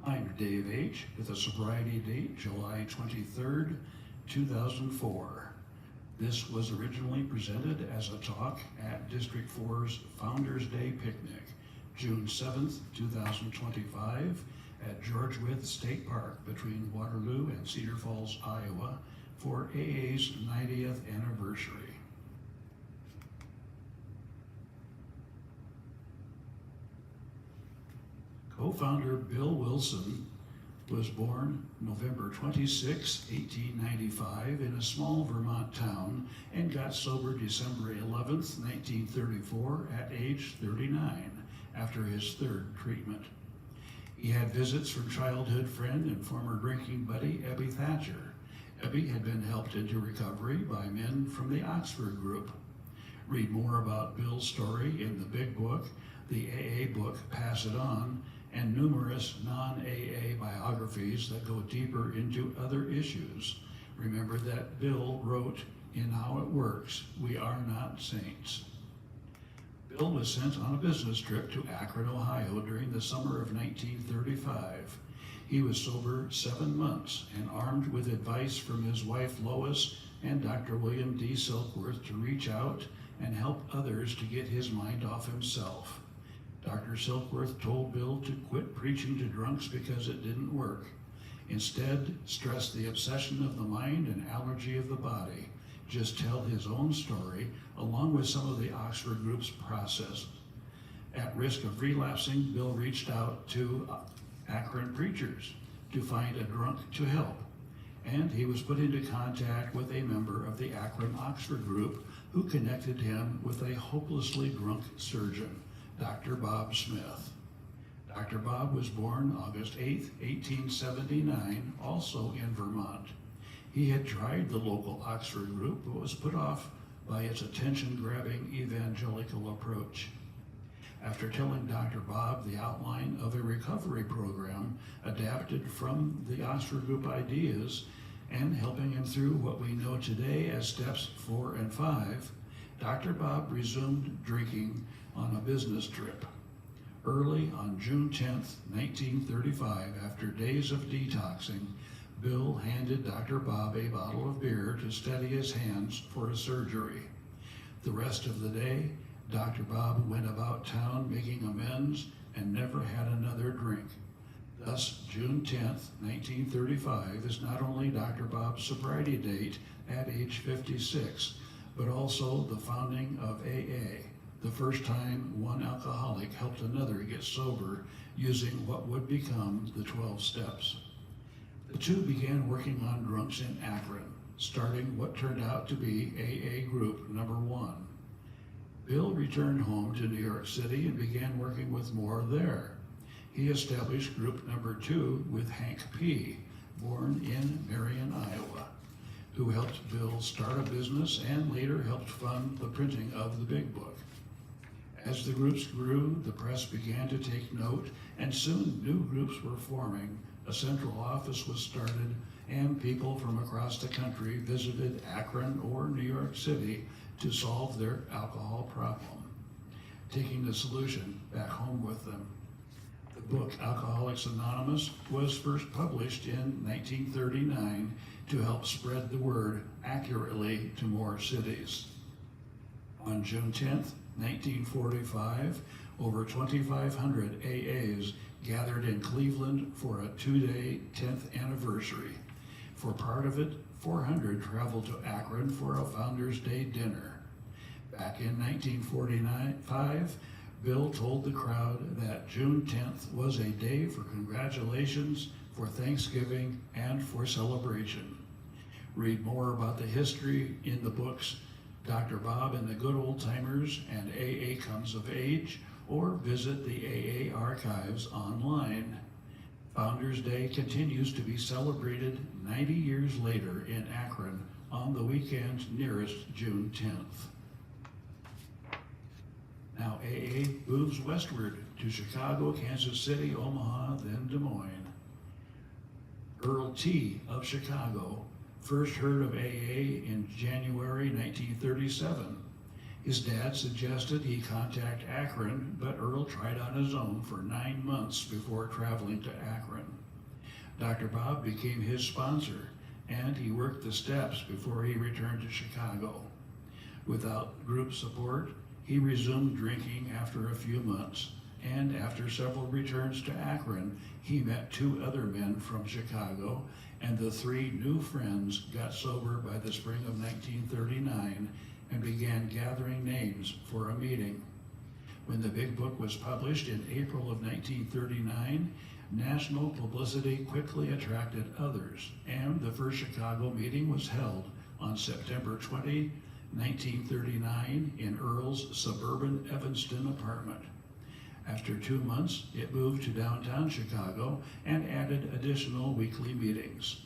I'm Dave H. with a sobriety date July 23rd, 2004. This was originally presented as a talk at District 4's Founders Day Picnic, June 7th, 2025 at George Wythe State Park between Waterloo and Cedar Falls, Iowa for AA's 90th anniversary. Co-founder Bill Wilson was born November 26, 1895 in a small Vermont town and got sober December 11, 1934 at age 39 after his third treatment. He had visits from childhood friend and former drinking buddy Ebby Thatcher. Ebby had been helped into recovery by men from the Oxford group. Read more about Bill's story in the Big Book, the AA book Pass It On, and numerous non-AA biographies that go deeper into other issues. Remember that Bill wrote in How It Works, "We are not saints." Bill was sent on a business trip to Akron, Ohio during the summer of 1935. He was sober 7 months and armed with advice from his wife Lois and Dr. William D. Silkworth to reach out and help others to get his mind off himself. Dr. Silkworth told Bill to quit preaching to drunks because it didn't work. Instead, stressed the obsession of the mind and allergy of the body. Just tell his own story along with some of the Oxford group's process. At risk of relapsing, Bill reached out to Akron preachers to find a drunk to help. And he was put into contact with a member of the Akron Oxford group who connected him with a hopelessly drunk surgeon, Dr. Bob Smith. Dr. Bob was born August 8, 1879, also in Vermont. He had tried the local Oxford group, but was put off by its attention-grabbing evangelical approach. After telling Dr. Bob the outline of a recovery program adapted from the Oxford group ideas and helping him through what we know today as steps 4 and 5, Dr. Bob resumed drinking on a business trip. Early on June 10, 1935, after days of detoxing, Bill handed Dr. Bob a bottle of beer to steady his hands for a surgery. The rest of the day, Dr. Bob went about town making amends and never had another drink. Thus, June 10, 1935 is not only Dr. Bob's sobriety date at age 56, but also the founding of AA, the first time one alcoholic helped another get sober using what would become the 12 steps. The two began working on drunks in Akron, starting what turned out to be AA Group Number 1. Bill returned home to New York City and began working with more there. He established Group Number 2 with Hank P., born in Marion, Iowa, who helped Bill start a business and later helped fund the printing of the Big Book. As the groups grew, the press began to take note, and soon new groups were forming. A central office was started, and people from across the country visited Akron or New York City to solve their alcohol problem, taking the solution back home with them. The book Alcoholics Anonymous was first published in 1939 to help spread the word accurately to more cities. On June 10th, 1945, over 2,500 AAs gathered in Cleveland for a 2-day 10th anniversary. For part of it, 400 traveled to Akron for a Founders Day dinner. Back in 1945, Bill told the crowd that June 10th was a day for congratulations, for Thanksgiving, and for celebration. Read more about the history in the books Dr. Bob and the Good Old Timers and AA Comes of Age, or visit the AA archives online. Founders Day continues to be celebrated 90 years later in Akron on the weekend nearest June 10th. Now AA moves westward to Chicago, Kansas City, Omaha, then Des Moines. Earl T. of Chicago first heard of AA in January 1937. His dad suggested he contact Akron, but Earl tried on his own for 9 months before traveling to Akron. Dr. Bob became his sponsor, and he worked the steps before he returned to Chicago. Without group support, he resumed drinking after a few months, and after several returns to Akron, he met 2 other men from Chicago, and the 3 new friends got sober by the spring of 1939 and began gathering names for a meeting. When the Big Book was published in April of 1939, national publicity quickly attracted others, and the first Chicago meeting was held on September 20, 1939 in Earl's suburban Evanston apartment. After 2 months, it moved to downtown Chicago and added additional weekly meetings.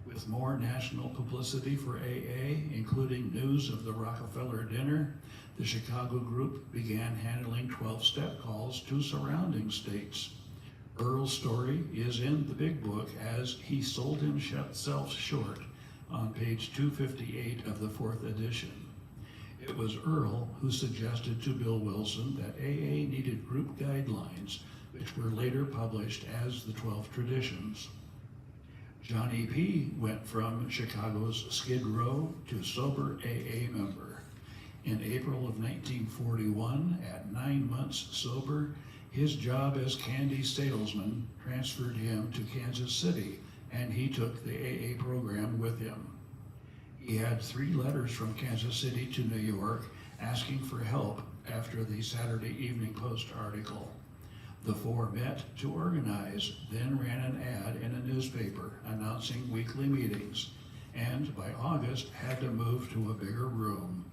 With more national publicity for AA, including news of the Rockefeller dinner, the Chicago group began handling 12-step calls to surrounding states. Earl's story is in the Big Book as he sold himself short on page 258 of the 4th edition. It was Earl who suggested to Bill Wilson that AA needed group guidelines, which were later published as the 12 Traditions. Johnny P. went from Chicago's Skid Row to sober AA member. In April of 1941, at 9 months sober, his job as candy salesman transferred him to Kansas City, and he took the AA program with him. He had 3 letters from Kansas City to New York asking for help after the Saturday Evening Post article. The 4 met to organize, then ran an ad in a newspaper announcing weekly meetings, and by August had to move to a bigger room.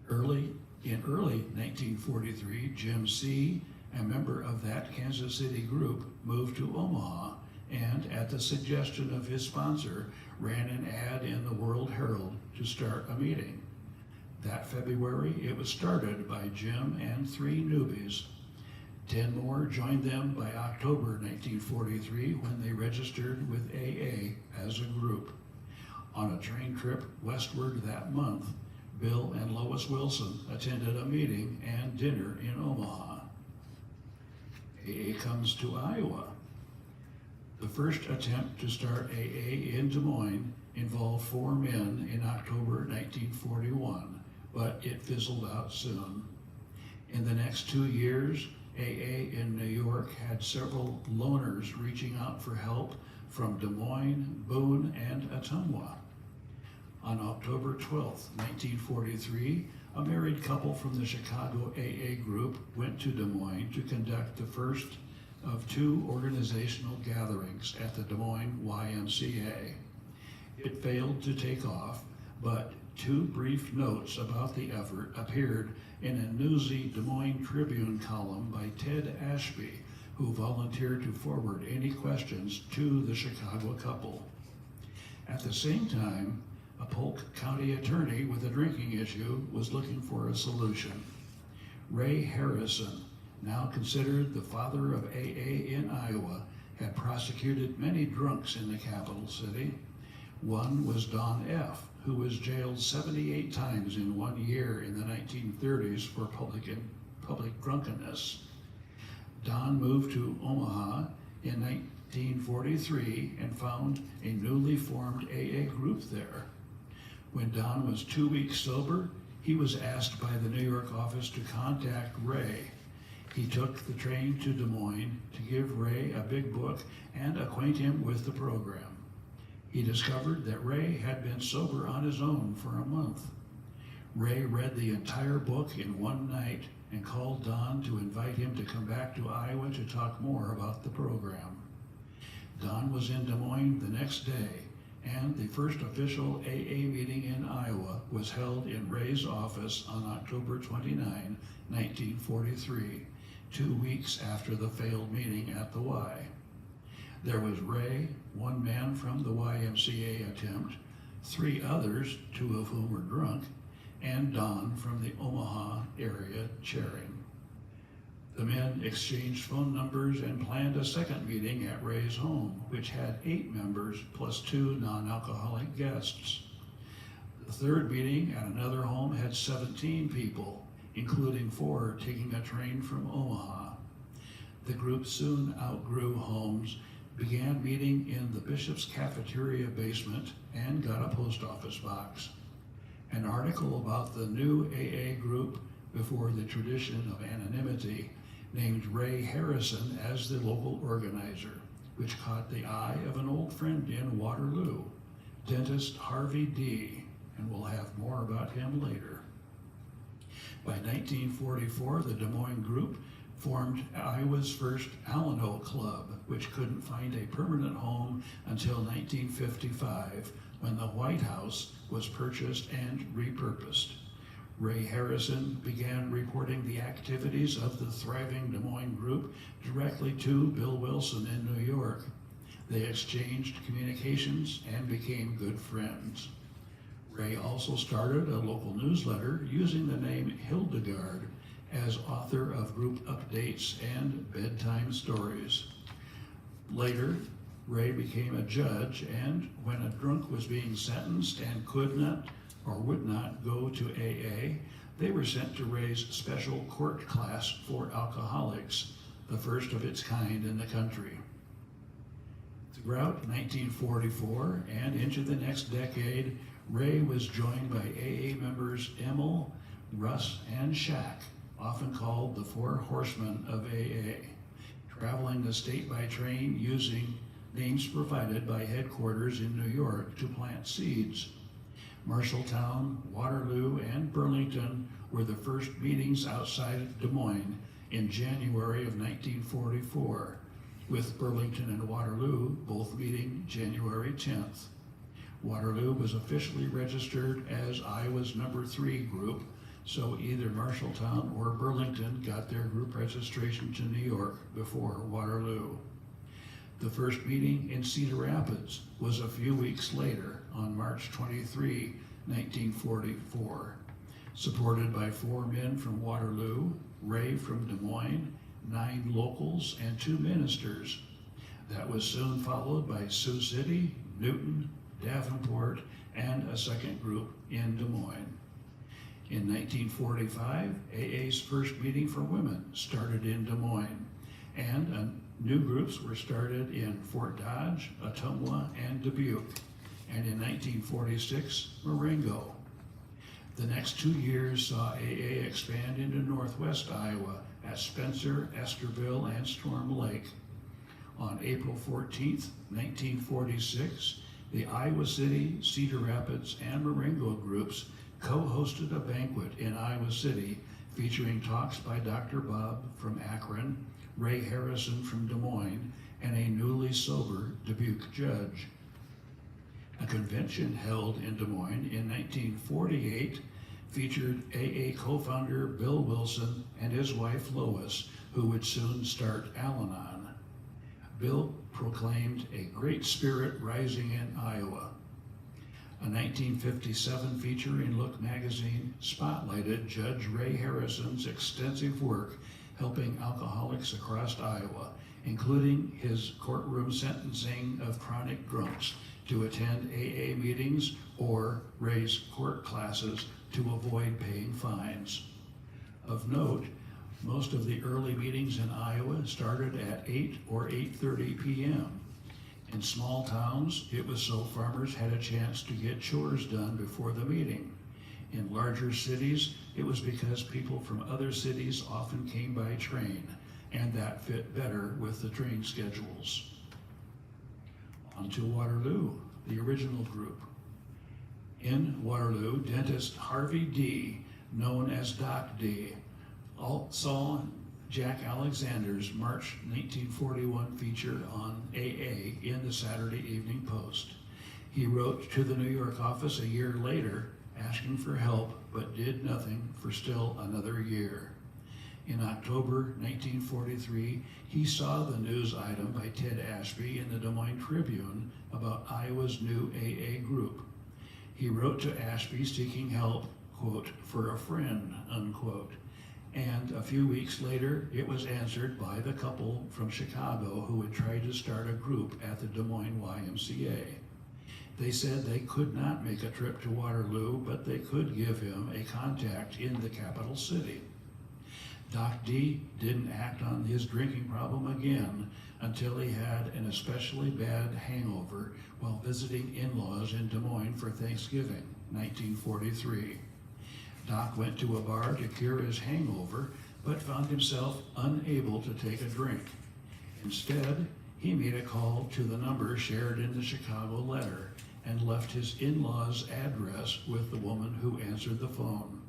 In early 1943, Jim C., a member of that Kansas City group, moved to Omaha, and at the suggestion of his sponsor, ran an ad in the World Herald to start a meeting. That February, it was started by Jim and 3 newbies. 10 more joined them by October 1943 when they registered with AA as a group. On a train trip westward that month, Bill and Lois Wilson attended a meeting and dinner in Omaha. AA comes to Iowa. The first attempt to start AA in Des Moines involved 4 men in October 1941, but it fizzled out soon. In the next 2 years, AA in New York had several loners reaching out for help from Des Moines, Boone, and Ottumwa. On October 12, 1943, a married couple from the Chicago AA group went to Des Moines to conduct the first of 2 organizational gatherings at the Des Moines YMCA. It failed to take off, but 2 brief notes about the effort appeared in a newsy Des Moines Tribune column by Ted Ashby, who volunteered to forward any questions to the Chicago couple. At the same time, a Polk County attorney with a drinking issue was looking for a solution. Ray Harrison, now considered the father of AA in Iowa, had prosecuted many drunks in the capital city. One was Don F., who was jailed 78 times in 1 year in the 1930s for public drunkenness. Don moved to Omaha in 1943 and found a newly formed AA group there. When Don was 2 weeks sober, he was asked by the New York office to contact Ray. He took the train to Des Moines to give Ray a Big Book and acquaint him with the program. He discovered that Ray had been sober on his own for a month. Ray read the entire book in one night and called Don to invite him to come back to Iowa to talk more about the program. Don was in Des Moines the next day, and the first official AA meeting in Iowa was held in Ray's office on October 29, 1943, 2 weeks after the failed meeting at the Y. There was Ray, 1 man from the YMCA attempt, 3 others, 2 of whom were drunk, and Don from the Omaha area chairing. The men exchanged phone numbers and planned a second meeting at Ray's home, which had 8 members plus 2 non-alcoholic guests. The third meeting at another home had 17 people, including 4 taking a train from Omaha. The group soon outgrew homes, began meeting in the Bishop's cafeteria basement, and got a post office box. An article about the new AA group before the tradition of anonymity named Ray Harrison as the local organizer, which caught the eye of an old friend in Waterloo, dentist Harvey D., and we'll have more about him later. By 1944, the Des Moines group formed Iowa's first Alano Club, which couldn't find a permanent home until 1955, when the White House was purchased and repurposed. Ray Harrison began reporting the activities of the thriving Des Moines group directly to Bill Wilson in New York. They exchanged communications and became good friends. Ray also started a local newsletter using the name Hildegard as author of group updates and bedtime stories. Later, Ray became a judge, and when a drunk was being sentenced and could not or would not go to AA, they were sent to Ray's special court class for alcoholics, the first of its kind in the country. Throughout 1944 and into the next decade, Ray was joined by AA members Emil, Russ, and Shack, often called the Four Horsemen of AA, traveling the state by train using names provided by headquarters in New York to plant seeds. Marshalltown, Waterloo, and Burlington were the first meetings outside Des Moines in January of 1944, with Burlington and Waterloo both meeting January 10th. Waterloo was officially registered as Iowa's number 3 group, so either Marshalltown or Burlington got their group registration to New York before Waterloo. The first meeting in Cedar Rapids was a few weeks later, on March 23, 1944. Supported by 4 men from Waterloo, Ray from Des Moines, 9 locals, and 2 ministers. That was soon followed by Sioux City, Newton, Davenport, and a second group in Des Moines. In 1945, AA's first meeting for women started in Des Moines, and new groups were started in Fort Dodge, Ottumwa, and Dubuque, and in 1946, Marengo. The next 2 years saw AA expand into northwest Iowa at Spencer, Esterville, and Storm Lake. On April 14, 1946, the Iowa City, Cedar Rapids, and Marengo groups co-hosted a banquet in Iowa City featuring talks by Dr. Bob from Akron, Ray Harrison from Des Moines, and a newly sober Dubuque judge. A convention held in Des Moines in 1948 featured AA co-founder Bill Wilson and his wife Lois, who would soon start Al-Anon. Bill proclaimed a great spirit rising in Iowa. A 1957 feature in Look magazine spotlighted Judge Ray Harrison's extensive work helping alcoholics across Iowa, including his courtroom sentencing of chronic drunks to attend AA meetings or Ray's court classes to avoid paying fines. Of note, most of the early meetings in Iowa started at 8 or 8:30 p.m. In small towns, it was so farmers had a chance to get chores done before the meeting. In larger cities, it was because people from other cities often came by train, and that fit better with the train schedules. On to Waterloo, the original group. In Waterloo, dentist Harvey D., known as Doc D., saw Jack Alexander's March 1941 feature on AA in the Saturday Evening Post. He wrote to the New York office a year later asking for help, but did nothing for still another year. In October 1943, he saw the news item by Ted Ashby in the Des Moines Tribune about Iowa's new AA group. He wrote to Ashby seeking help, quote, for a friend, unquote. And a few weeks later, it was answered by the couple from Chicago who had tried to start a group at the Des Moines YMCA. They said they could not make a trip to Waterloo, but they could give him a contact in the capital city. Doc D didn't act on his drinking problem again until he had an especially bad hangover while visiting in-laws in Des Moines for Thanksgiving, 1943. Doc went to a bar to cure his hangover, but found himself unable to take a drink. Instead, he made a call to the number shared in the Chicago letter and left his in-laws' address with the woman who answered the phone.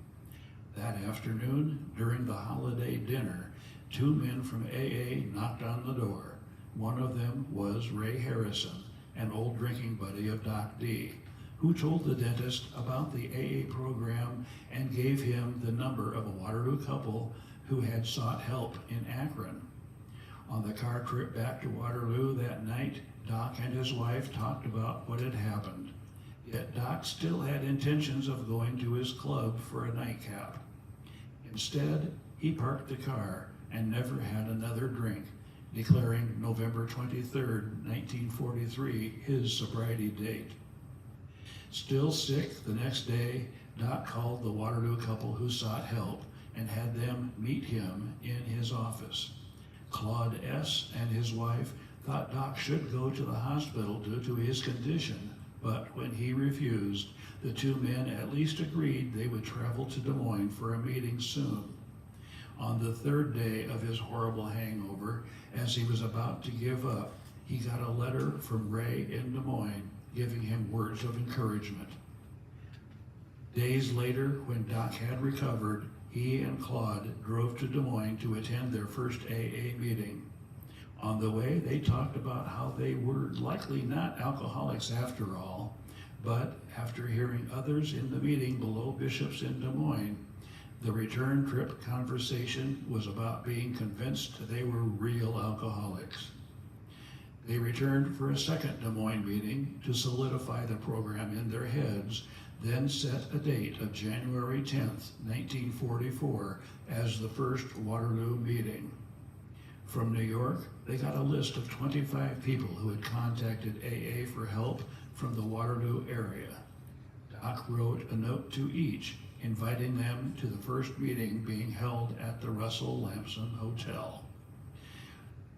That afternoon, during the holiday dinner, two men from AA knocked on the door. One of them was Ray Harrison, an old drinking buddy of Doc D, who told the dentist about the AA program and gave him the number of a Waterloo couple who had sought help in Akron. On the car trip back to Waterloo that night, Doc and his wife talked about what had happened. Yet Doc still had intentions of going to his club for a nightcap. Instead, he parked the car and never had another drink, declaring November 23, 1943, his sobriety date. Still sick the next day, Doc called the Waterloo couple who sought help and had them meet him in his office. Claude S. and his wife thought Doc should go to the hospital due to his condition, but when he refused, the two men at least agreed they would travel to Des Moines for a meeting soon. On the third day of his horrible hangover, as he was about to give up, he got a letter from Ray in Des Moines giving him words of encouragement. Days later, when Doc had recovered, he and Claude drove to Des Moines to attend their first AA meeting. On the way, they talked about how they were likely not alcoholics after all, but after hearing others in the meeting below Bishop's in Des Moines, the return trip conversation was about being convinced they were real alcoholics. They returned for a second Des Moines meeting to solidify the program in their heads, then set a date of January 10th, 1944 as the first Waterloo meeting. From New York, they got a list of 25 people who had contacted AA for help from the Waterloo area. Doc wrote a note to each, inviting them to the first meeting being held at the Russell Lamson Hotel.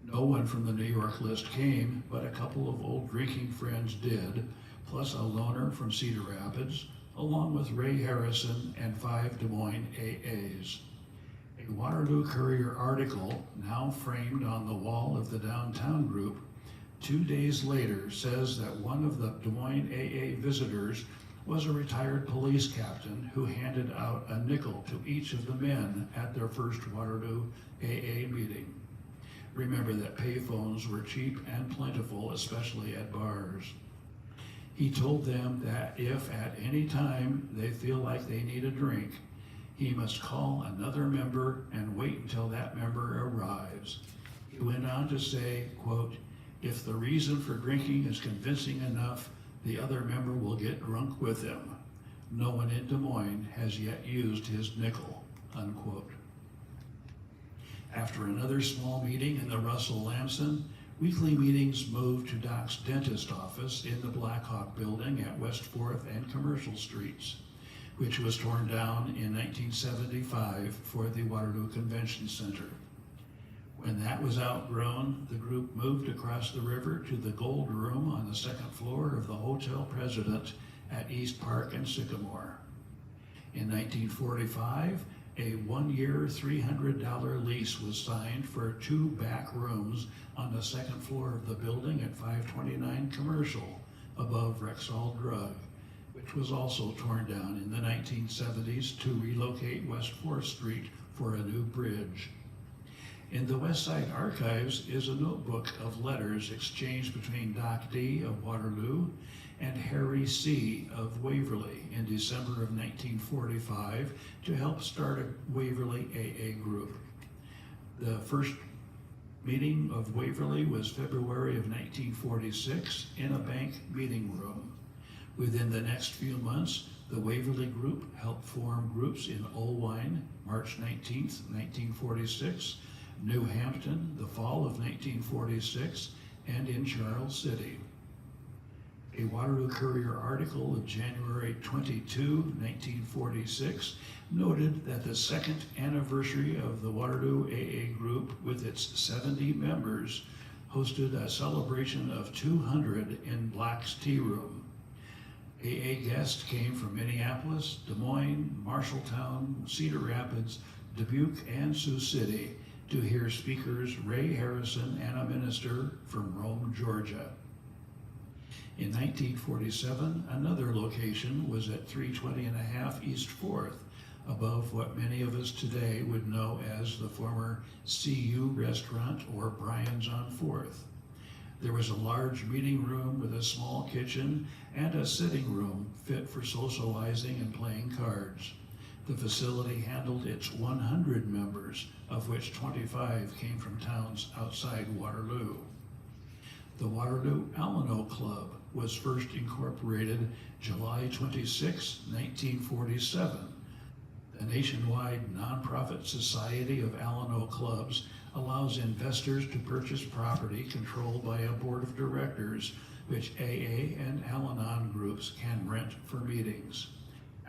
No one from the New York list came, but a couple of old drinking friends did, plus a loner from Cedar Rapids, along with Ray Harrison and 5 Des Moines AAs. A Waterloo Courier article, now framed on the wall of the downtown group, 2 days later says that one of the Des Moines AA visitors was a retired police captain who handed out a nickel to each of the men at their first Waterloo AA meeting. Remember that payphones were cheap and plentiful, especially at bars. He told them that if at any time they feel like they need a drink, he must call another member and wait until that member arrives. He went on to say, quote, "If the reason for drinking is convincing enough, the other member will get drunk with him. No one in Des Moines has yet used his nickel," unquote. After another small meeting in the Russell Lamson, weekly meetings moved to Doc's dentist office in the Blackhawk building at West 4th and Commercial Streets, which was torn down in 1975 for the Waterloo Convention Center. When that was outgrown, the group moved across the river to the Gold Room on the second floor of the Hotel President at East Park and Sycamore. In 1945, a 1-year, $300 lease was signed for 2 back rooms on the second floor of the building at 529 Commercial, above Rexall Drug, which was also torn down in the 1970s to relocate West 4th Street for a new bridge. In the West Side Archives is a notebook of letters exchanged between Doc D. of Waterloo and Harry C. of Waverly in December of 1945 to help start a Waverly AA group. The first meeting of Waverly was February of 1946 in a bank meeting room. Within the next few months, the Waverly group helped form groups in Olwine, March 19, 1946, New Hampton, the fall of 1946, and in Charles City. A Waterloo Courier article of January 22, 1946 noted that the second anniversary of the Waterloo AA group with its 70 members hosted a celebration of 200 in Black's Tea Room. AA guests came from Minneapolis, Des Moines, Marshalltown, Cedar Rapids, Dubuque, and Sioux City to hear speakers Ray Harrison and a minister from Rome, Georgia. In 1947, another location was at 320.5 East 4th, above what many of us today would know as the former CU restaurant or Brian's on 4th. There was a large meeting room with a small kitchen and a sitting room fit for socializing and playing cards. The facility handled its 100 members, of which 25 came from towns outside Waterloo. The Waterloo Alano Club was first incorporated July 26, 1947. The nationwide nonprofit Society of Alano Clubs allows investors to purchase property controlled by a board of directors, which AA and Al-Anon groups can rent for meetings.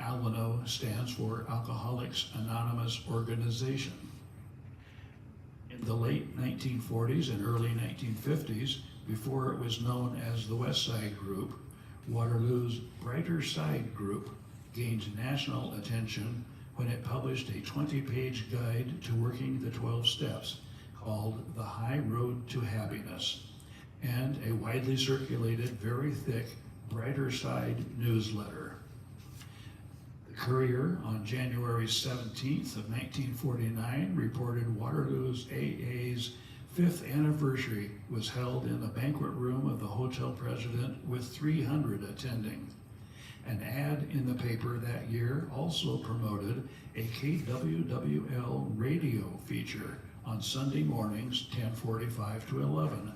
Alano stands for Alcoholics Anonymous Organization. In the late 1940s and early 1950s, before it was known as the West Side Group, Waterloo's Brighter Side Group gained national attention when it published a 20-page guide to working the 12 steps called The High Road to Happiness, and a widely circulated, very thick Brighter Side newsletter. The Courier on January 17th of 1949 reported Waterloo's AA's 5th anniversary was held in the banquet room of the hotel president with 300 attending. An ad in the paper that year also promoted a KWWL radio feature on Sunday mornings 10:45 to 11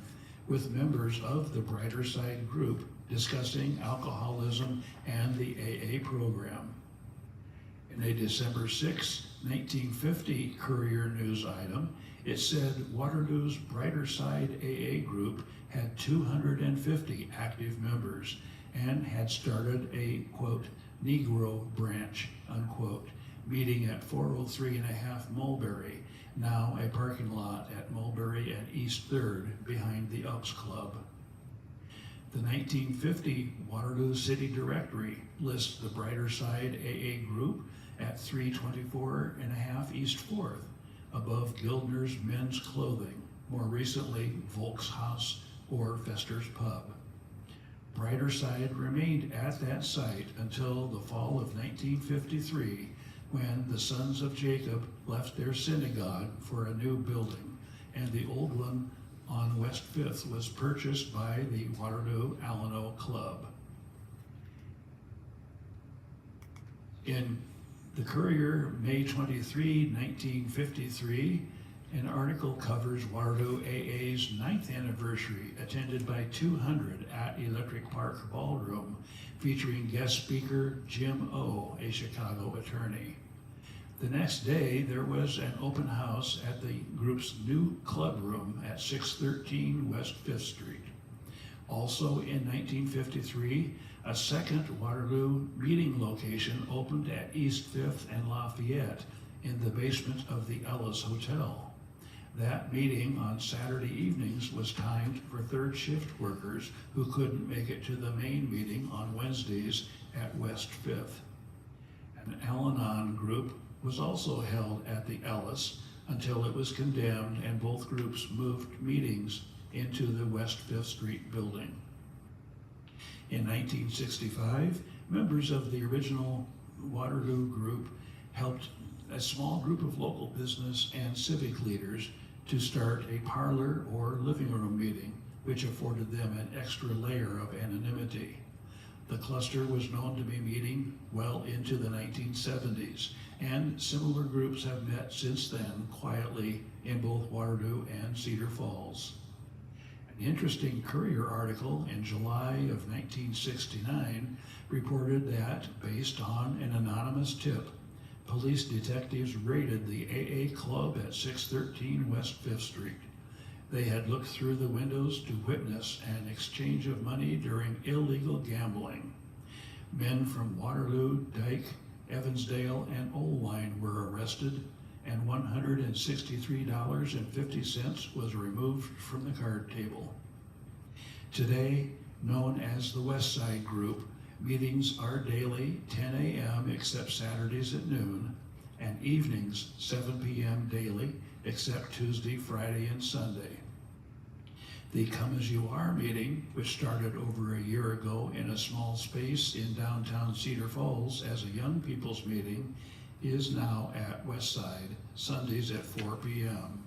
with members of the Brighter Side group discussing alcoholism and the AA program. In a December 6, 1950 Courier news item, it said Waterloo's Brighter Side AA group had 250 active members and had started a, quote, Negro branch, unquote, meeting at 403.5 Mulberry, now a parking lot at Mulberry and East 3rd behind the Elks Club. The 1950 Waterloo City Directory lists the Brighter Side AA group at 324.5 East 4th, above Gildner's Men's Clothing, more recently Volkshaus or Fester's Pub. Brighter Side remained at that site until the fall of 1953, when the Sons of Jacob left their synagogue for a new building, and the old one on West 5th was purchased by the Waterloo Alano Club. In the Courier, May 23, 1953, an article covers Waterloo AA's 9th anniversary, attended by 200 at Electric Park Ballroom, featuring guest speaker Jim O., a Chicago attorney. The next day, there was an open house at the group's new club room at 613 West 5th Street. Also in 1953, a second Waterloo meeting location opened at East 5th and Lafayette in the basement of the Ellis Hotel. That meeting on Saturday evenings was timed for third shift workers who couldn't make it to the main meeting on Wednesdays at West 5th. An Al-Anon group was also held at the Ellis until it was condemned and both groups moved meetings into the West 5th Street building. In 1965, members of the original Waterloo group helped a small group of local business and civic leaders to start a parlor or living room meeting, which afforded them an extra layer of anonymity. The cluster was known to be meeting well into the 1970s, and similar groups have met since then quietly in both Waterloo and Cedar Falls. An interesting Courier article in July of 1969 reported that, based on an anonymous tip, police detectives raided the AA club at 613 West 5th Street. They had looked through the windows to witness an exchange of money during illegal gambling. Men from Waterloo, Dyke, Evansdale, and Oldline were arrested, and $163.50 was removed from the card table. Today, known as the West Side Group, meetings are daily 10 a.m. except Saturdays at noon, and evenings 7 p.m. daily except Tuesday, Friday, and Sunday. The Come As You Are meeting, which started over a year ago in a small space in downtown Cedar Falls as a young people's meeting, is now at Westside, Sundays at 4 p.m.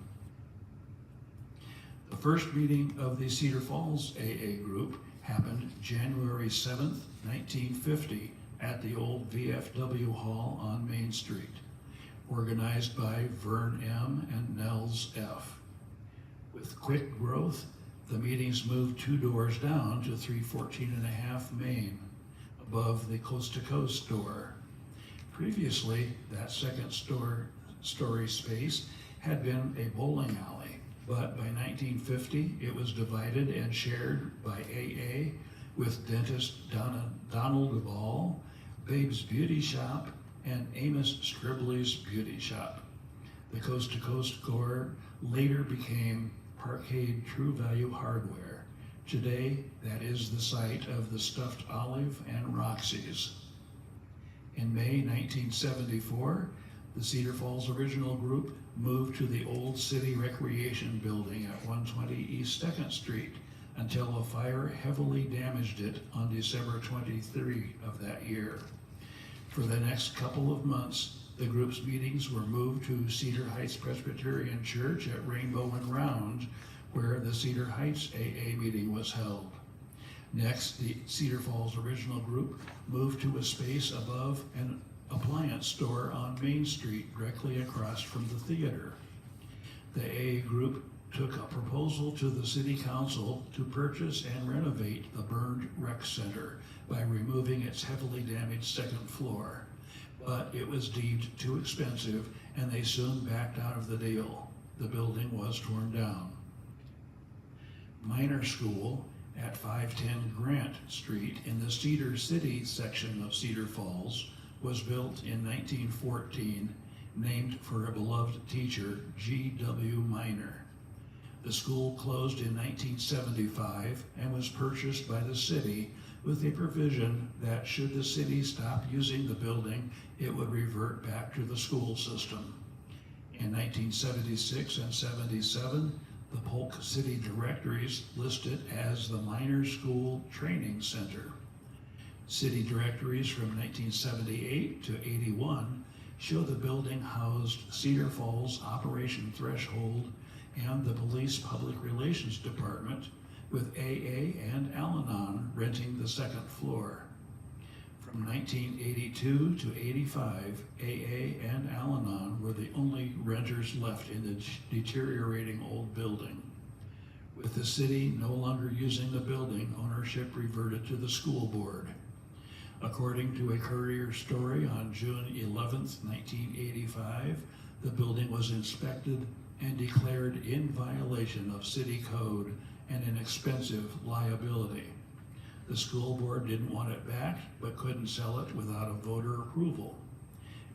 The first meeting of the Cedar Falls AA group happened January 7th, 1950 at the old VFW Hall on Main Street, organized by Vern M. and Nels F. With quick growth, the meetings moved 2 doors down to 314.5 Main, above the Coast to Coast store. Previously, that second story space had been a bowling alley, but by 1950 it was divided and shared by AA with dentist Donald Duvall, Babe's Beauty Shop, and Amos Scribley's Beauty Shop. The Coast to Coast store later became Parkade True Value Hardware. Today, that is the site of the Stuffed Olive and Roxy's. In May 1974, the Cedar Falls Original Group moved to the old City Recreation Building at 120 East 2nd Street until a fire heavily damaged it on December 23 of that year. For the next couple of months, the group's meetings were moved to Cedar Heights Presbyterian Church at Rainbow and Round, where the Cedar Heights AA meeting was held. Next, the Cedar Falls Original Group moved to a space above an appliance store on Main Street, directly across from the theater. The AA group took a proposal to the City Council to purchase and renovate the burned rec center by removing its heavily damaged second floor. But it was deemed too expensive, and they soon backed out of the deal. The building was torn down. Minor School at 510 Grant Street in the Cedar City section of Cedar Falls was built in 1914, named for a beloved teacher, G.W. Minor. The school closed in 1975 and was purchased by the city with a provision that should the city stop using the building, it would revert back to the school system. In 1976 and 77, the Polk City directories list it as the Minor School Training Center. City directories from 1978 to 81 show the building housed Cedar Falls Operation Threshold and the Police Public Relations Department, with AA and Al-Anon renting the second floor. From 1982 to 85, AA and Al-Anon were the only renters left in the deteriorating old building. With the city no longer using the building, ownership reverted to the school board. According to a Courier story on June 11, 1985, the building was inspected and declared in violation of city code and an expensive liability. The school board didn't want it back, but couldn't sell it without a voter approval.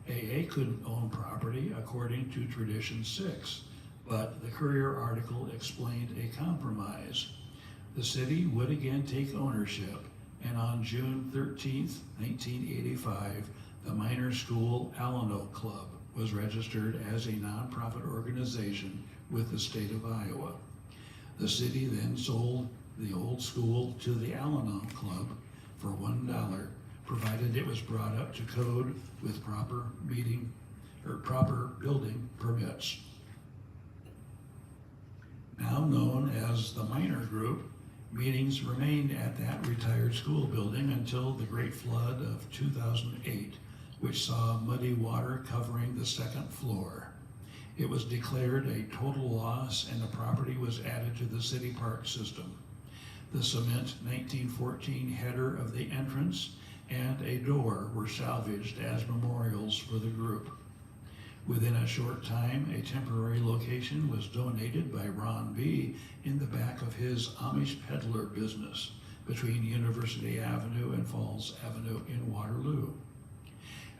AA couldn't own property according to Tradition 6, but the Courier article explained a compromise. The city would again take ownership, and on June 13, 1985, the Minor School Alano Club was registered as a nonprofit organization with the state of Iowa. The city then sold the old school to the Al-Anon Club for $1, provided it was brought up to code with proper building permits. Now known as the Minor Group, meetings remained at that retired school building until the Great Flood of 2008, which saw muddy water covering the second floor. It was declared a total loss and the property was added to the city park system. The cement 1914 header of the entrance and a door were salvaged as memorials for the group. Within a short time, a temporary location was donated by Ron B. in the back of his Amish peddler business between University Avenue and Falls Avenue in Waterloo.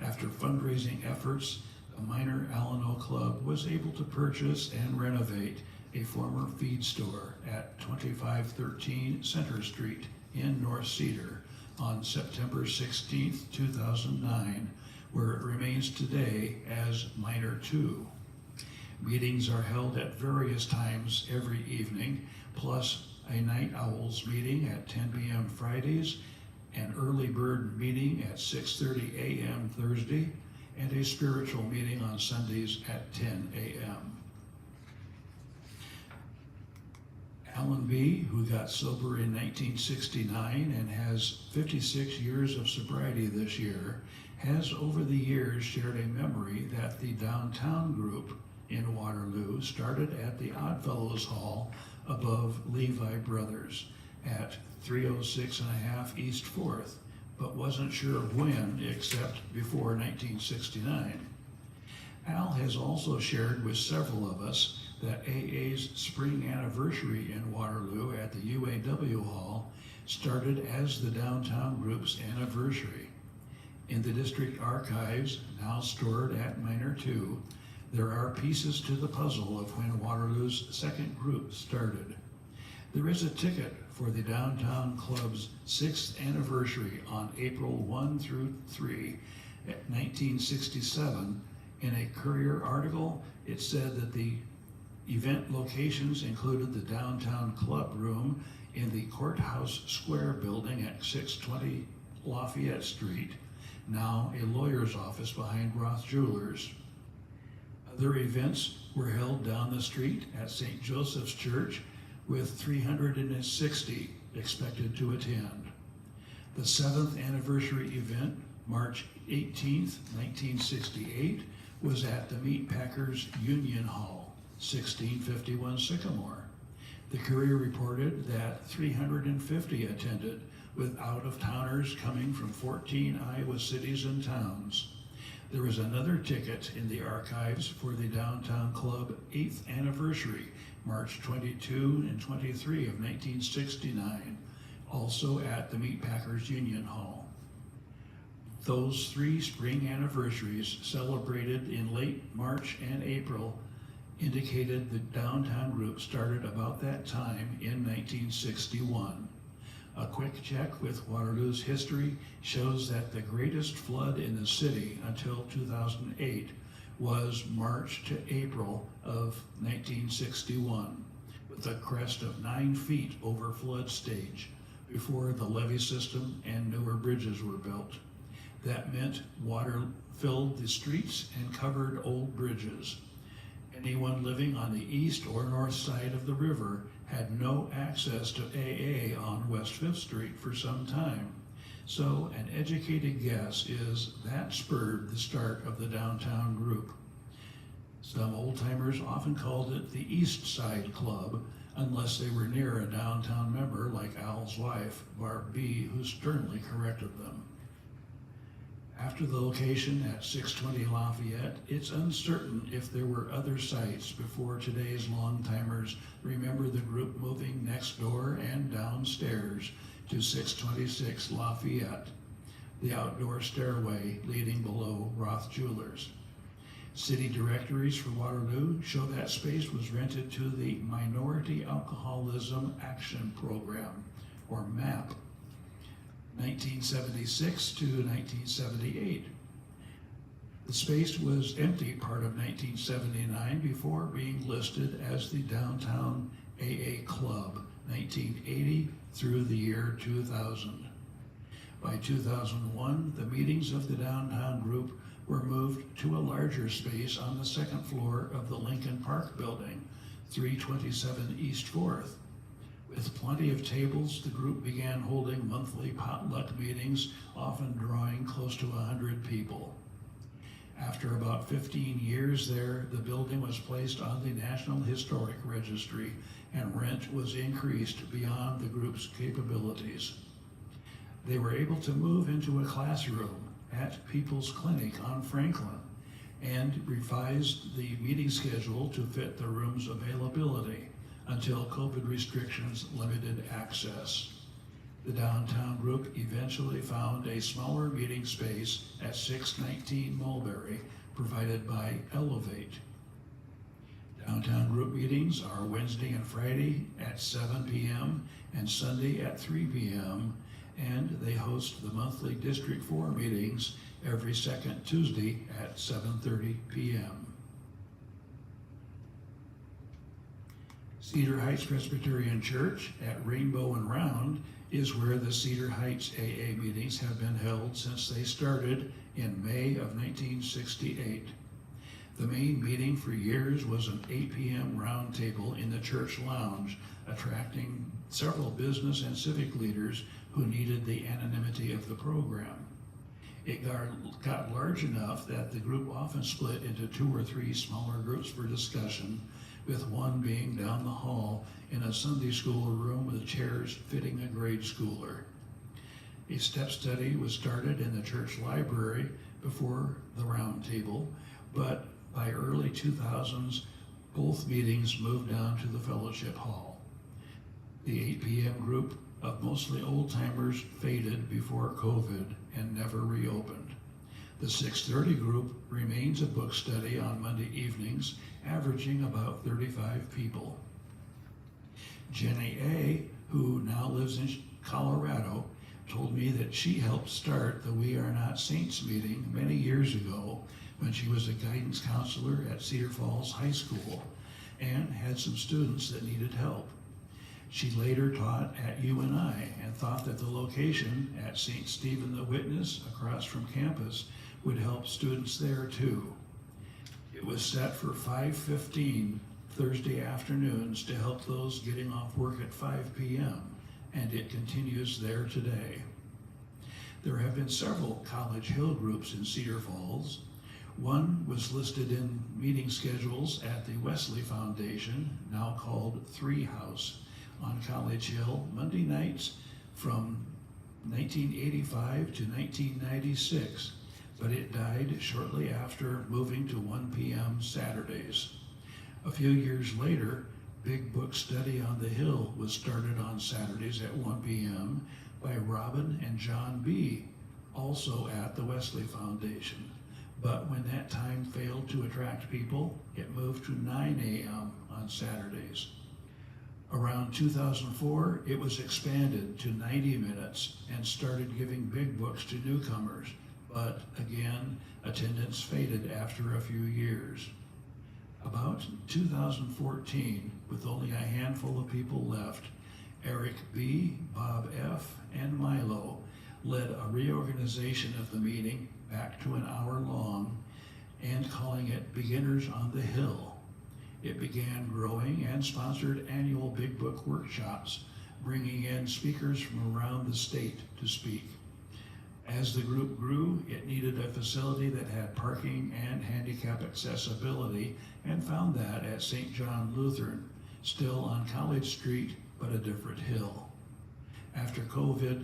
After fundraising efforts, the minor Alano Club was able to purchase and renovate a former feed store at 2513 Center Street in North Cedar on September 16, 2009, where it remains today as Minor 2. Meetings are held at various times every evening, plus a Night Owls meeting at 10 p.m. Fridays, an early bird meeting at 6:30 a.m. Thursday, and a spiritual meeting on Sundays at 10 a.m. Alan B., who got sober in 1969 and has 56 years of sobriety this year, has over the years shared a memory that the downtown group in Waterloo started at the Oddfellows Hall above Levi Brothers at 306.5 East 4th, but wasn't sure when except before 1969. Al has also shared with several of us that AA's spring anniversary in Waterloo at the UAW Hall started as the downtown group's anniversary. In the district archives, now stored at Minor 2, there are pieces to the puzzle of when Waterloo's second group started. There is a ticket for the Downtown Club's 6th anniversary on April 1 through 3, 1967. In a Courier article, it said that the event locations included the Downtown Club Room in the Courthouse Square building at 620 Lafayette Street, now a lawyer's office behind Roth Jewelers. Other events were held down the street at St. Joseph's Church, with 360 expected to attend. The 7th anniversary event, March 18, 1968, was at the Meatpackers Union Hall, 1651 Sycamore. The Courier reported that 350 attended, with out-of-towners coming from 14 Iowa cities and towns. There was another ticket in the archives for the Downtown Club 8th anniversary, March 22 and 23 of 1969, also at the Meatpackers Union Hall. Those 3 spring anniversaries celebrated in late March and April indicated the downtown group started about that time in 1961. A quick check with Waterloo's history shows that the greatest flood in the city until 2008 was March to April of 1961, with a crest of 9 feet over flood stage before the levee system and newer bridges were built. That meant water filled the streets and covered old bridges. Anyone living on the east or north side of the river had no access to AA on West 5th Street for some time. So an educated guess is that spurred the start of the downtown group. Some old-timers often called it the East Side Club, unless they were near a downtown member like Al's wife, Barb B., who sternly corrected them. After the location at 620 Lafayette, it's uncertain if there were other sites before today's long-timers remember the group moving next door and downstairs to 626 Lafayette, the outdoor stairway leading below Roth Jewelers. City directories for Waterloo show that space was rented to the Minority Alcoholism Action Program, or MAP, 1976 to 1978. The space was empty part of 1979 before being listed as the Downtown AA Club, 1980 through the year 2000. By 2001, the meetings of the downtown group were moved to a larger space on the second floor of the Lincoln Park building, 327 East 4th. With plenty of tables, the group began holding monthly potluck meetings, often drawing close to 100 people. After about 15 years there, the building was placed on the National Historic Registry, and rent was increased beyond the group's capabilities. They were able to move into a classroom at People's Clinic on Franklin, and revised the meeting schedule to fit the room's availability until COVID restrictions limited access. The downtown group eventually found a smaller meeting space at 619 Mulberry, provided by Elevate. Downtown group meetings are Wednesday and Friday at 7 p.m. and Sunday at 3 p.m., and they host the monthly District 4 meetings every second Tuesday at 7:30 p.m. Cedar Heights Presbyterian Church at Rainbow and Round is where the Cedar Heights AA meetings have been held since they started in May of 1968. The main meeting for years was an 8 p.m. roundtable in the church lounge, attracting several business and civic leaders who needed the anonymity of the program. It got large enough that the group often split into 2 or 3 smaller groups for discussion, with one being down the hall in a Sunday school room with chairs fitting a grade schooler. A step study was started in the church library before the round table, but by early 2000s, both meetings moved down to the fellowship hall. The 8 p.m. group of mostly old-timers faded before COVID and never reopened. The 6:30 group remains a book study on Monday evenings, averaging about 35 people. Jenny A., who now lives in Colorado, told me that she helped start the We Are Not Saints meeting many years ago when she was a guidance counselor at Cedar Falls High School and had some students that needed help. She later taught at UNI and thought that the location at St. Stephen the Witness across from campus would help students there too. It was set for 5:15 Thursday afternoons to help those getting off work at 5 p.m., and it continues there today. There have been several College Hill groups in Cedar Falls. One was listed in meeting schedules at the Wesley Foundation, now called Three House, on College Hill, Monday nights from 1985 to 1996, but it died shortly after moving to 1 p.m. Saturdays. A few years later, Big Book Study on the Hill was started on Saturdays at 1 p.m. by Robin and John B., also at the Wesley Foundation. But when that time failed to attract people, it moved to 9 a.m. on Saturdays. Around 2004, it was expanded to 90 minutes and started giving big books to newcomers, but again, attendance faded after a few years. About 2014, with only a handful of people left, Eric B., Bob F., and Milo led a reorganization of the meeting back to an hour long and calling it Beginners on the Hill. It began growing and sponsored annual Big Book workshops, bringing in speakers from around the state to speak. As the group grew, it needed a facility that had parking and handicap accessibility, and found that at St. John Lutheran, still on College Street, but a different hill. After COVID,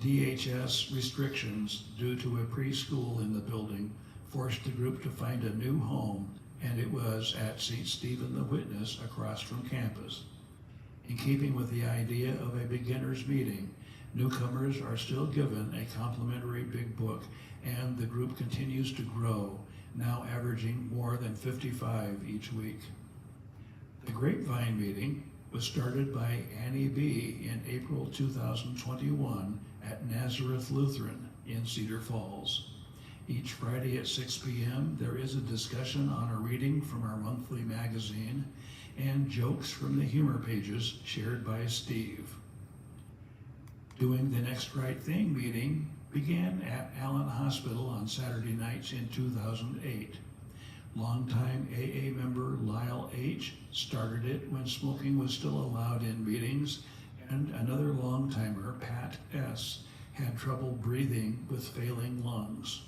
DHS restrictions due to a preschool in the building forced the group to find a new home, and it was at St. Stephen the Witness across from campus. In keeping with the idea of a beginner's meeting, newcomers are still given a complimentary big book, and the group continues to grow, now averaging more than 55 each week. The Grapevine meeting was started by Annie B. in April 2021 at Nazareth Lutheran in Cedar Falls. Each Friday at 6 p.m. there is a discussion on a reading from our monthly magazine and jokes from the humor pages shared by Steve. Doing the Next Right Thing meeting began at Allen Hospital on Saturday nights in 2008. Longtime AA member Lyle H. started it when smoking was still allowed in meetings, and another longtimer, Pat S., had trouble breathing with failing lungs.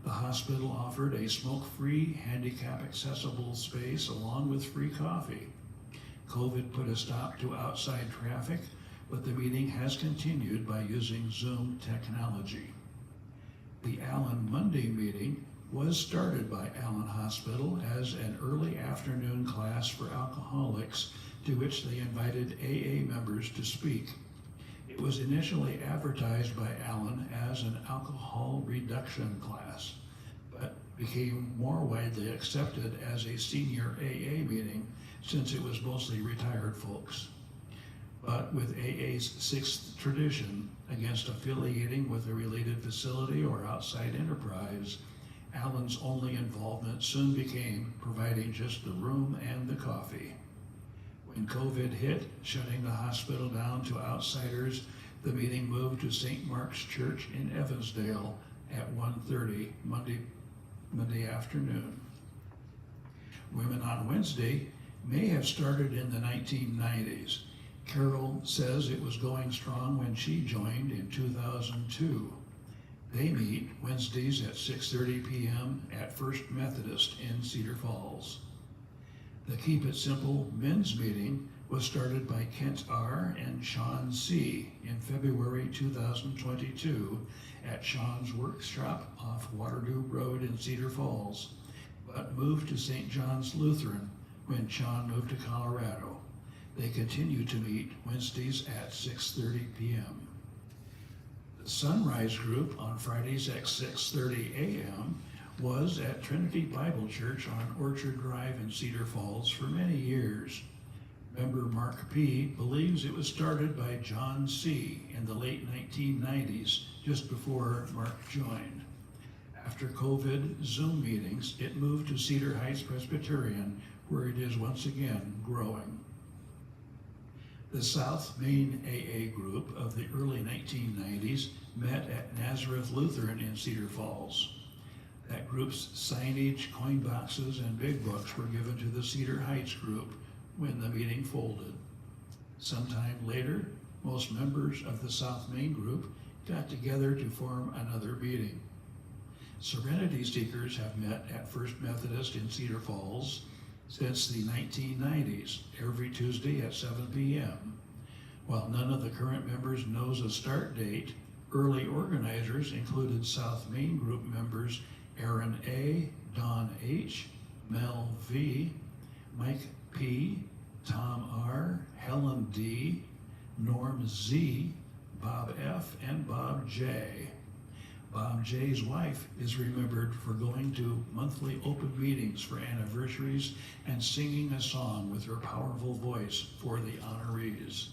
The hospital offered a smoke-free, handicap-accessible space along with free coffee. COVID put a stop to outside traffic, but the meeting has continued by using Zoom technology. The Allen Monday meeting was started by Allen Hospital as an early afternoon class for alcoholics to which they invited AA members to speak. It was initially advertised by Allen as an alcohol reduction class, but became more widely accepted as a senior AA meeting since it was mostly retired folks. But with AA's sixth tradition against affiliating with a related facility or outside enterprise, Allen's only involvement soon became providing just the room and the coffee. When COVID hit, shutting the hospital down to outsiders, the meeting moved to St. Mark's Church in Evansdale at 1:30 Monday afternoon. Women on Wednesday may have started in the 1990s. Carol says it was going strong when she joined in 2002. They meet Wednesdays at 6:30 p.m. at First Methodist in Cedar Falls. The Keep It Simple men's meeting was started by Kent R. and Sean C. in February 2022 at Sean's workshop off Waterloo Road in Cedar Falls, but moved to St. John's Lutheran when Sean moved to Colorado. They continue to meet Wednesdays at 6:30 p.m. The Sunrise Group on Fridays at 6:30 a.m. was at Trinity Bible Church on Orchard Drive in Cedar Falls for many years. Member Mark P. believes it was started by John C. in the late 1990s, just before Mark joined. After COVID Zoom meetings, it moved to Cedar Heights Presbyterian, where it is once again growing. The South Main AA group of the early 1990s met at Nazareth Lutheran in Cedar Falls. That group's signage, coin boxes, and big books were given to the Cedar Heights group when the meeting folded. Sometime later, most members of the South Main group got together to form another meeting. Serenity Seekers have met at First Methodist in Cedar Falls since the 1990s, every Tuesday at 7 p.m. While none of the current members knows a start date, early organizers included South Main group members Aaron A., Don H., Mel V., Mike P., Tom R., Helen D., Norm Z., Bob F., and Bob J. Bob J's wife is remembered for going to monthly open meetings for anniversaries and singing a song with her powerful voice for the honorees.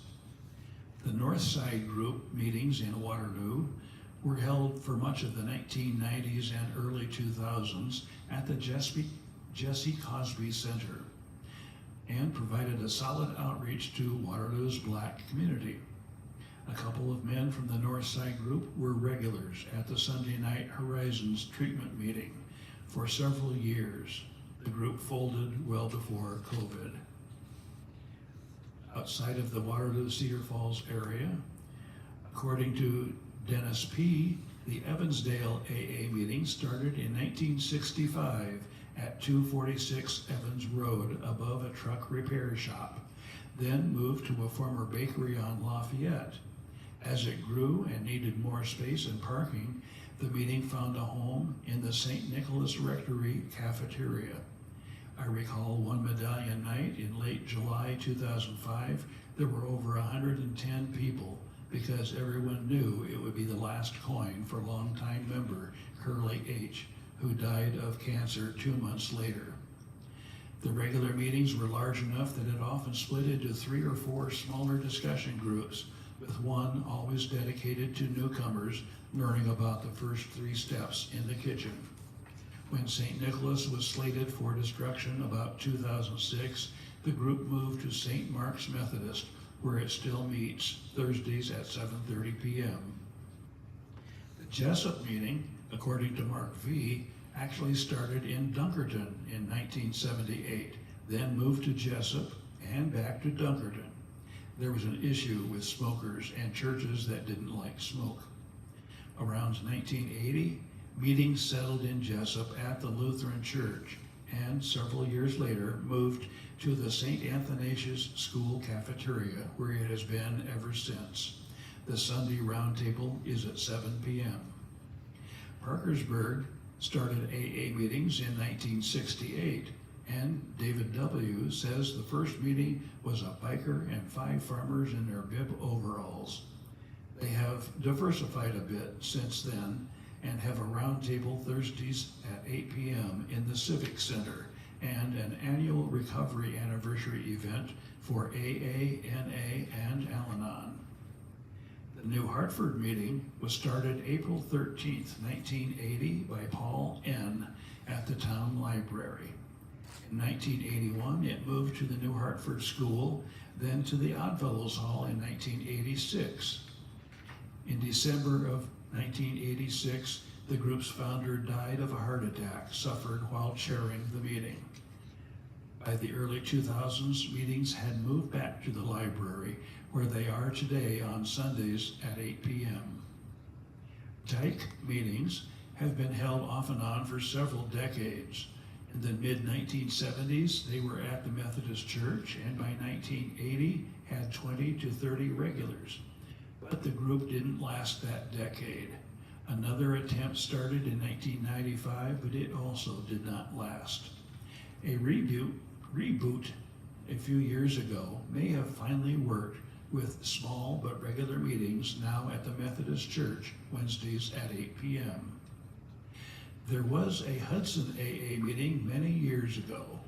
The North Side group meetings in Waterloo were held for much of the 1990s and early 2000s at the Jesse Cosby Center and provided a solid outreach to Waterloo's Black community. A couple of men from the North Side group were regulars at the Sunday Night Horizons treatment meeting for several years. The group folded well before COVID. Outside of the Waterloo Cedar Falls area, according to Dennis P., the Evansdale AA meeting started in 1965 at 246 Evans Road above a truck repair shop, then moved to a former bakery on Lafayette. As it grew and needed more space and parking, the meeting found a home in the St. Nicholas Rectory cafeteria. I recall one medallion night in late July 2005, there were over 110 people because everyone knew it would be the last coin for longtime member Curly H., who died of cancer 2 months later. The regular meetings were large enough that it often split into 3 or 4 smaller discussion groups, with one always dedicated to newcomers learning about the first 3 steps in the kitchen. When St. Nicholas was slated for destruction about 2006, the group moved to St. Mark's Methodist, where it still meets Thursdays at 7:30 p.m. The Jessup meeting, according to Mark V., actually started in Dunkerton in 1978, then moved to Jessup and back to Dunkerton. There was an issue with smokers and churches that didn't like smoke. Around 1980, meetings settled in Jessup at the Lutheran Church, and several years later moved to the St. Athanasius School cafeteria, where it has been ever since. The Sunday roundtable is at 7 p.m. Parkersburg started AA meetings in 1968, and David W. says the first meeting was a biker and 5 farmers in their bib overalls. They have diversified a bit since then and have a roundtable Thursdays at 8 p.m. in the Civic Center and an annual recovery anniversary event for AA, NA, and Al-Anon. The New Hartford meeting was started April 13th, 1980 by Paul N. at the town library. In 1981, it moved to the New Hartford School, then to the Oddfellows Hall in 1986. In December of 1986, the group's founder died of a heart attack suffered while chairing the meeting. By the early 2000s, meetings had moved back to the library, where they are today on Sundays at 8 p.m. Dyke meetings have been held off and on for several decades. In the mid-1970s, they were at the Methodist Church, and by 1980 had 20 to 30 regulars. But the group didn't last that decade. Another attempt started in 1995, but it also did not last. A reboot a few years ago may have finally worked with small but regular meetings now at the Methodist Church, Wednesdays at 8 p.m. There was a Hudson AA meeting many years ago.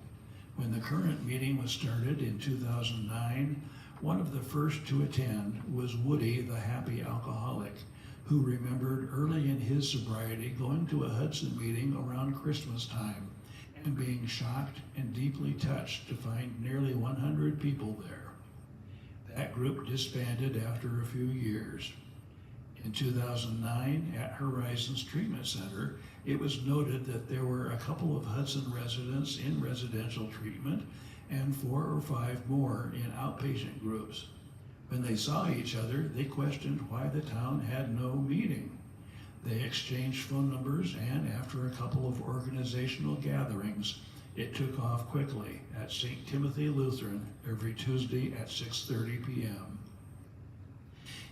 When the current meeting was started in 2009, one of the first to attend was Woody, the happy alcoholic, who remembered early in his sobriety going to a Hudson meeting around Christmas time and being shocked and deeply touched to find nearly 100 people there. That group disbanded after a few years. In 2009, at Horizons Treatment Center, it was noted that there were a couple of Hudson residents in residential treatment and 4 or 5 more in outpatient groups. When they saw each other, they questioned why the town had no meeting. They exchanged phone numbers, and after a couple of organizational gatherings, it took off quickly at St. Timothy Lutheran every Tuesday at 6:30 p.m.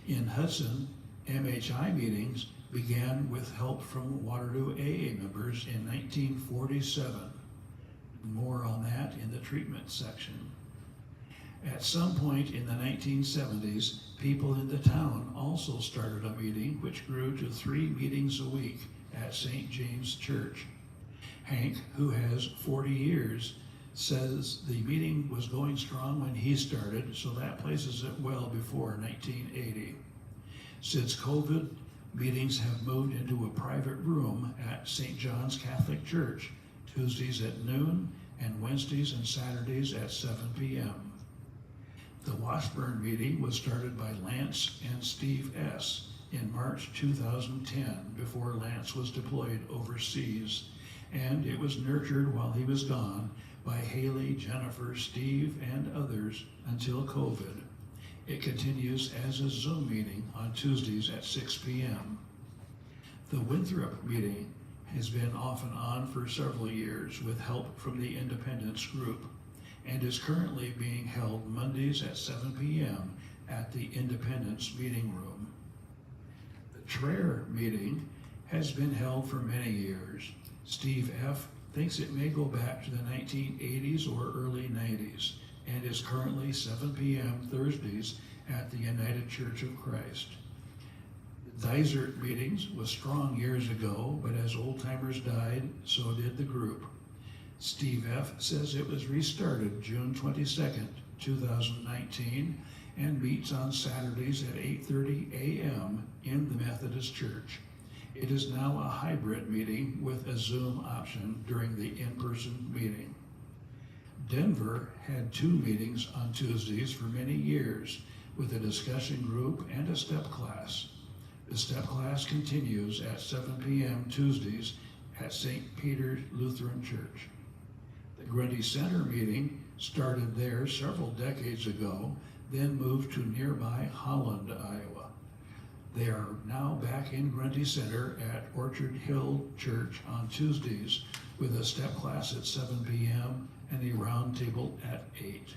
In Hudson, MHI meetings began with help from Waterloo AA members in 1947. More on that in the treatment section. At some point in the 1970s, people in the town also started a meeting which grew to 3 meetings a week at St. James Church. Hank, who has 40 years, says the meeting was going strong when he started, so that places it well before 1980. Since COVID, meetings have moved into a private room at St. John's Catholic Church, Tuesdays at noon and Wednesdays and Saturdays at 7 p.m. The Washburn meeting was started by Lance and Steve S. in March 2010, before Lance was deployed overseas, and it was nurtured while he was gone by Haley, Jennifer, Steve, and others until COVID. It continues as a Zoom meeting on Tuesdays at 6 p.m. The Winthrop meeting has been off and on for several years with help from the Independence Group, and is currently being held Mondays at 7 p.m. at the Independence Meeting Room. The Traer meeting has been held for many years. Steve F. thinks it may go back to the 1980s or early 90s, and is currently 7 p.m. Thursdays at the United Church of Christ. The Dysart meetings was strong years ago, but as old-timers died, so did the group. Steve F. says it was restarted June 22nd, 2019, and meets on Saturdays at 8:30 a.m. in the Methodist Church. It is now a hybrid meeting with a Zoom option during the in-person meeting. Denver had 2 meetings on Tuesdays for many years, with a discussion group and a step class. The step class continues at 7 p.m. Tuesdays at St. Peter's Lutheran Church. The Grundy Center meeting started there several decades ago, then moved to nearby Holland, Iowa. They are now back in Grundy Center at Orchard Hill Church on Tuesdays, with a step class at 7 p.m. and a round table at 8.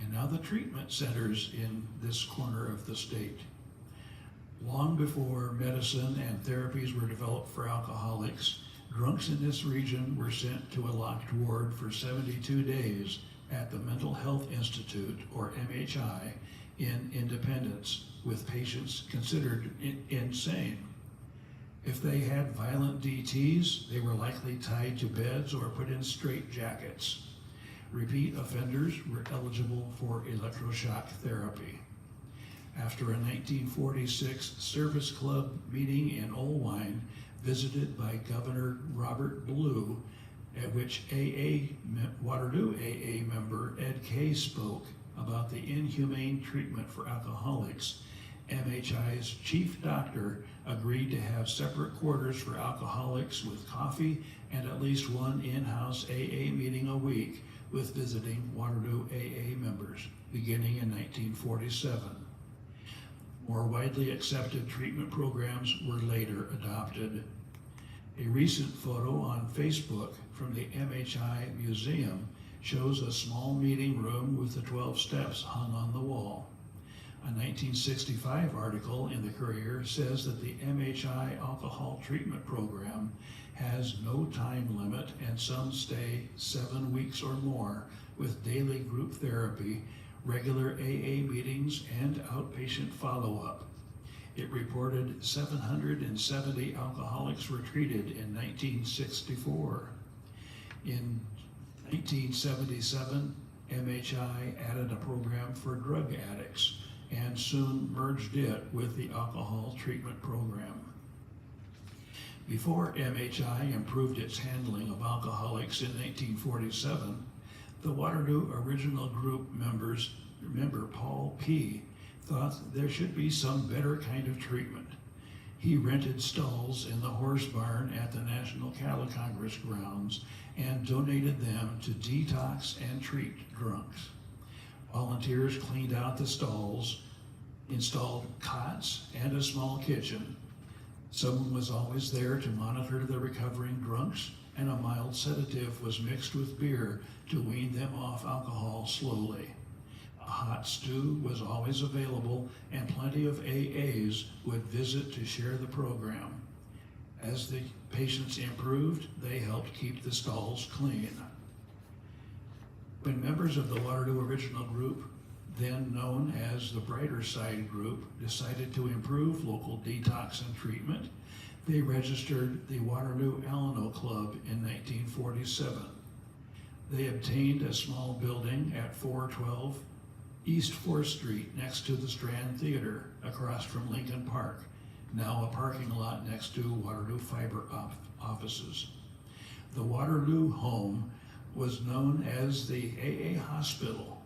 And now the treatment centers in this corner of the state. Long before medicine and therapies were developed for alcoholics, drunks in this region were sent to a locked ward for 72 days at the Mental Health Institute, or MHI, in Independence, with patients considered insane. If they had violent DTs, they were likely tied to beds or put in straitjackets. Repeat offenders were eligible for electroshock therapy. After a 1946 Service Club meeting in Olwine, visited by Governor Robert Blue, at which Waterloo AA member Ed Kay spoke about the inhumane treatment for alcoholics, MHI's chief doctor agreed to have separate quarters for alcoholics with coffee and at least one in-house AA meeting a week with visiting Waterloo AA members, beginning in 1947. More widely accepted treatment programs were later adopted. A recent photo on Facebook from the MHI Museum shows a small meeting room with the 12 steps hung on the wall. A 1965 article in the Courier says that the MHI alcohol treatment program has no time limit and some stay 7 weeks or more with daily group therapy, regular AA meetings, and outpatient follow-up. It reported 770 alcoholics were treated in 1964. In 1977, MHI added a program for drug addicts and soon merged it with the alcohol treatment program. Before MHI improved its handling of alcoholics in 1947, the Waterloo Original Group member Paul P. thought there should be some better kind of treatment. He rented stalls in the horse barn at the National Cattle Congress grounds and donated them to detox and treat drunks. Volunteers cleaned out the stalls, installed cots and a small kitchen. Someone was always there to monitor the recovering drunks, and a mild sedative was mixed with beer to wean them off alcohol slowly. A hot stew was always available, and plenty of AAs would visit to share the program. As the patients improved, they helped keep the stalls clean. When members of the Waterloo Original Group, then known as the Brighter Side Group, decided to improve local detox and treatment, they registered the Waterloo Alano Club in 1947. They obtained a small building at 412 East 4th Street next to the Strand Theater, across from Lincoln Park, now a parking lot next to Waterloo Fiber offices. The Waterloo home was known as the AA Hospital,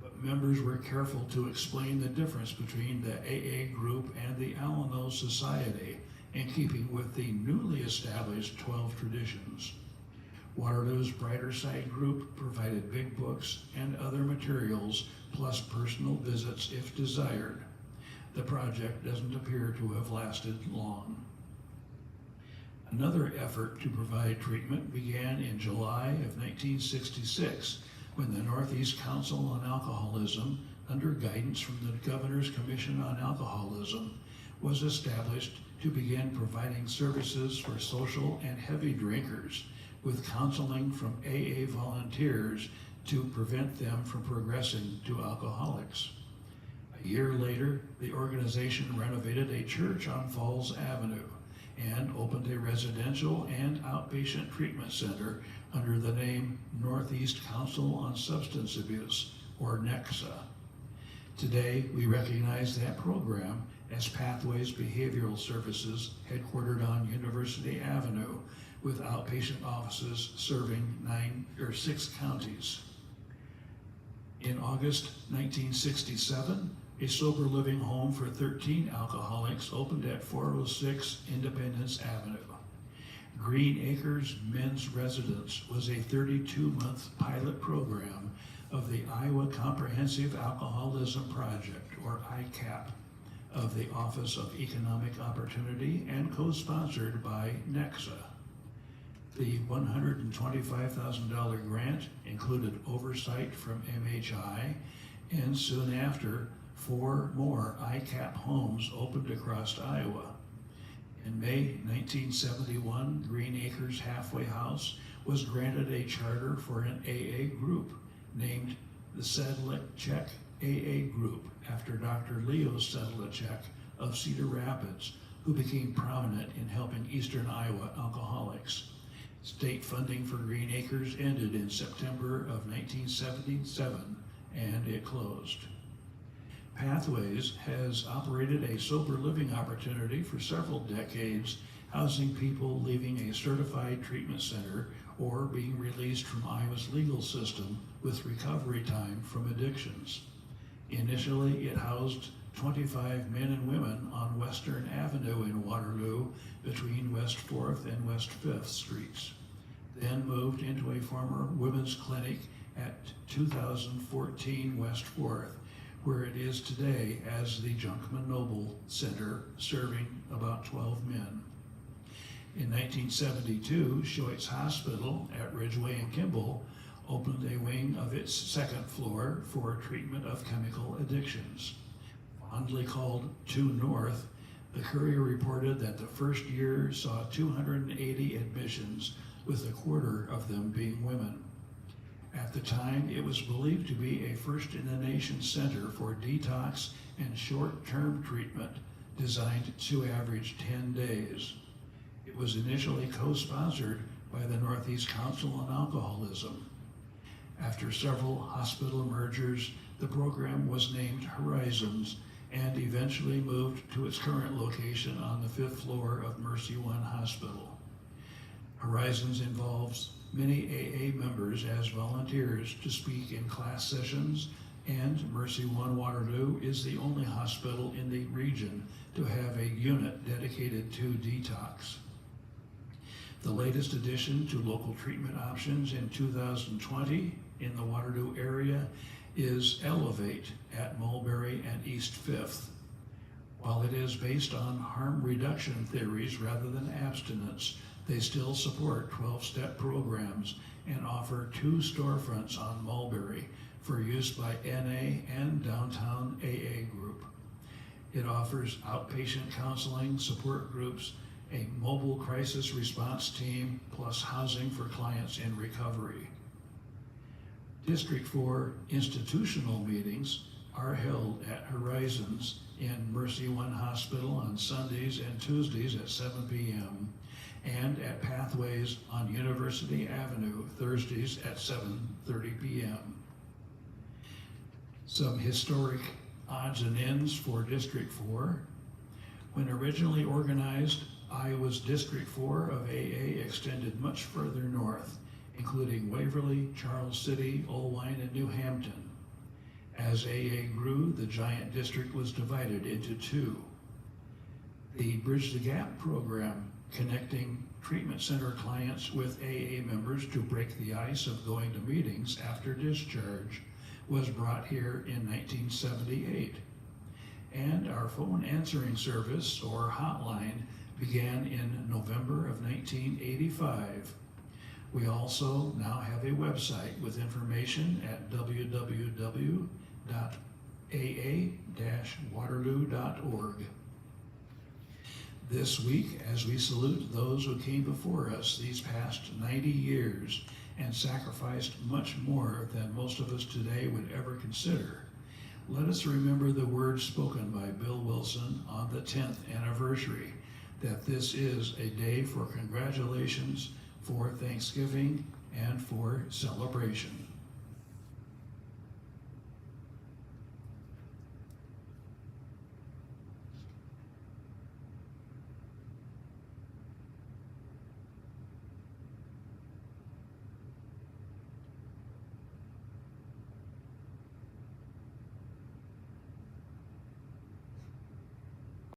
but members were careful to explain the difference between the AA group and the Alano Society, in keeping with the newly established 12 traditions. Waterloo's Brighter Side Group provided big books and other materials, plus personal visits if desired. The project doesn't appear to have lasted long. Another effort to provide treatment began in July of 1966, when the Northeast Council on Alcoholism, under guidance from the Governor's Commission on Alcoholism, was established to begin providing services for social and heavy drinkers, with counseling from AA volunteers to prevent them from progressing to alcoholics. A year later, the organization renovated a church on Falls Avenue and opened a residential and outpatient treatment center under the name Northeast Council on Substance Abuse, or NECSA. Today, we recognize that program as Pathways Behavioral Services, headquartered on University Avenue, with outpatient offices serving 6 counties. In August 1967, a sober living home for 13 alcoholics opened at 406 Independence Avenue. Green Acres Men's Residence was a 32-month pilot program of the Iowa Comprehensive Alcoholism Project, or ICAP, of the Office of Economic Opportunity and co-sponsored by NECSA. The $125,000 grant included oversight from MHI, and soon after, 4 more ICAP homes opened across Iowa. In May 1971, Green Acres Halfway House was granted a charter for an AA group named the Sedlicek AA Group after Dr. Leo Sedlicek of Cedar Rapids, who became prominent in helping Eastern Iowa alcoholics. State funding for Green Acres ended in September of 1977, and it closed. Pathways has operated a sober living opportunity for several decades, housing people leaving a certified treatment center or being released from Iowa's legal system with recovery time from addictions. Initially, it housed 25 men and women on Western Avenue in Waterloo between West 4th and West 5th Streets, then moved into a former women's clinic at 2014 West 4th, where it is today as the Junkman Noble Center, serving about 12 men. In 1972, Schoitz Hospital at Ridgeway and Kimball opened a wing of its second floor for treatment of chemical addictions. Fondly called 2 North, the Courier reported that the first year saw 280 admissions, with a quarter of them being women. At the time, it was believed to be a first-in-the-nation center for detox and short-term treatment designed to average 10 days. It was initially co-sponsored by the Northeast Council on Alcoholism. After several hospital mergers, the program was named Horizons and eventually moved to its current location on the 5th floor of Mercy One Hospital. Horizons involves many AA members as volunteers to speak in class sessions, and Mercy One Waterloo is the only hospital in the region to have a unit dedicated to detox. The latest addition to local treatment options in 2020 in the Waterloo area is Elevate at Mulberry and East 5th. While it is based on harm reduction theories rather than abstinence, they still support 12-step programs and offer 2 storefronts on Mulberry for use by NA and Downtown AA Group. It offers outpatient counseling, support groups, a mobile crisis response team, plus housing for clients in recovery. District 4 institutional meetings are held at Horizons in Mercy One Hospital on Sundays and Tuesdays at 7 p.m. and at Pathways on University Avenue Thursdays at 7:30 p.m. Some historic odds and ends for District 4. When originally organized, Iowa's District 4 of AA extended much further north, including Waverly, Charles City, Olwine, and New Hampton. As AA grew, the giant district was divided into 2. The Bridge the Gap program, connecting treatment center clients with AA members to break the ice of going to meetings after discharge, was brought here in 1978. And our phone answering service, or hotline, began in November of 1985. We also now have a website with information at www.aa-waterloo.org. This week, as we salute those who came before us these past 90 years and sacrificed much more than most of us today would ever consider, let us remember the words spoken by Bill Wilson on the 10th anniversary, that this is a day for congratulations, for Thanksgiving, and for celebration.